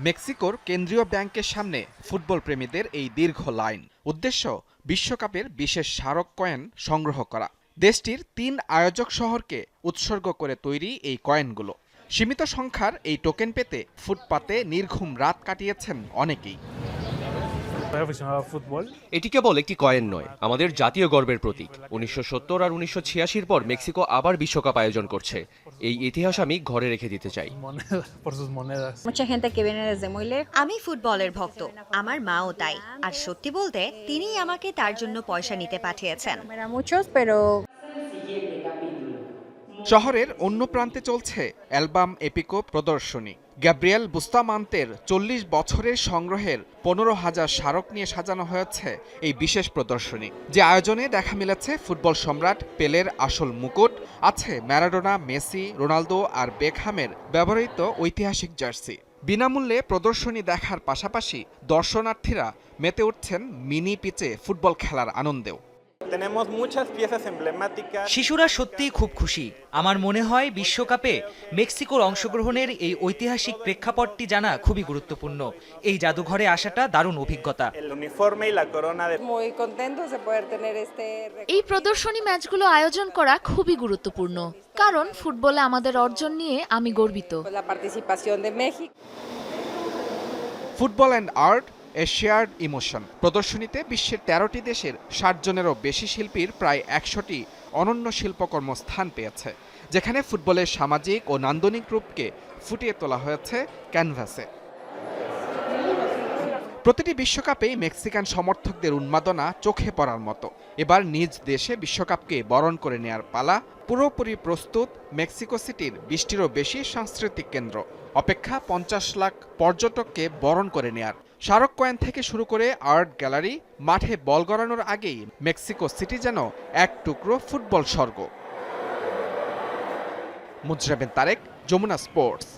মেক্সিকোর কেন্দ্রীয় ব্যাংকের সামনে ফুটবল প্রেমীদের এই দীর্ঘ লাইন। উদ্দেশ্য বিশ্বকাপের বিশেষ স্মারক কয়েন সংগ্রহ করা। দেশটির ৩ আয়োজক শহরকে উৎসর্গ করে তৈরি এই কয়েনগুলো। সীমিত সংখ্যার এই টোকেন পেতে ফুটপাতে নির্ঘুম রাত কাটিয়েছেন অনেকেই। এটি কেবল একটি কয়েন নয়, আমাদের জাতীয় গর্বের প্রতীক। ১৯৭০ আর ১৯৮৬ পর মেক্সিকো আবার বিশ্বকাপ আয়োজন করছে। এই ইতিহাস আমি ঘরে রেখে দিতে চাই। আমি ফুটবলের ভক্ত, আমার মাও তাই। আর সত্যি বলতে তিনিই আমাকে তার জন্য পয়সা নিতে পাঠিয়েছেন। শহরের অন্য প্রান্তে চলছে অ্যালবাম এপিকো প্রদর্শনী। গ্যাব্রিয়েল বুস্তামান্তের ৪০ বছরের সংগ্রহের ১৫,০০০ স্মারক নিয়ে সাজানো হয়েছে এই বিশেষ প্রদর্শনী। যে আয়োজনে দেখা মিলেছে ফুটবল সম্রাট পেলের আসল মুকুট, আছে ম্যারাডোনা, মেসি, রোনালদো আর বেকহামের ব্যবহৃত ঐতিহাসিক জার্সি। বিনামূল্যে প্রদর্শনী দেখার পাশাপাশি দর্শনার্থীরা মেতে উঠছেন মিনি পিচে ফুটবল খেলার আনন্দেও। শিশুরা সত্যিই খুব খুশি। আমার মনে হয় বিশ্বকাপে মেক্সিকোর অংশগ্রহণের এই ঐতিহাসিক প্রেক্ষাপটটি জানা খুবই গুরুত্বপূর্ণ। এই জাদুঘরে আসাটা দারুণ অভিজ্ঞতা। এই প্রদর্শনী ম্যাচগুলো আয়োজন করা খুবই গুরুত্বপূর্ণ, কারণ ফুটবলে আমাদের অর্জন নিয়ে আমি গর্বিত। Football and art, A shared emotion প্রদর্শনীতে বিশ্বের ১৩টি দেশের ৬০ জনেরও বেশি শিল্পীর প্রায় ১০০টি অনন্য শিল্পকর্ম স্থান পেয়েছে, যেখানে ফুটবলের সামাজিক ও নান্দনিক রূপকে ফুটিয়ে তোলা হয়েছে ক্যানভাসে। প্রতিটি বিশ্বকাপেই মেক্সিকান সমর্থকদের উন্মাদনা চোখে পড়ার মতো। এবার নিজ দেশে বিশ্বকাপকে বরণ করে নেয়ার পালা। পুরোপুরি প্রস্তুত মেক্সিকো সিটির ২০টিরও বেশি সাংস্কৃতিক কেন্দ্র। অপেক্ষা ৫০ লাখ পর্যটককে বরণ করে নেয়ার। স্মারক কয়েন থেকে শুরু করে আর্ট গ্যালারি, মাঠে বল গড়ানোর আগেই মেক্সিকো সিটি যেন এক টুকরো ফুটবল স্বর্গ। মুজরাবেন তারেক, যমুনা স্পোর্টস।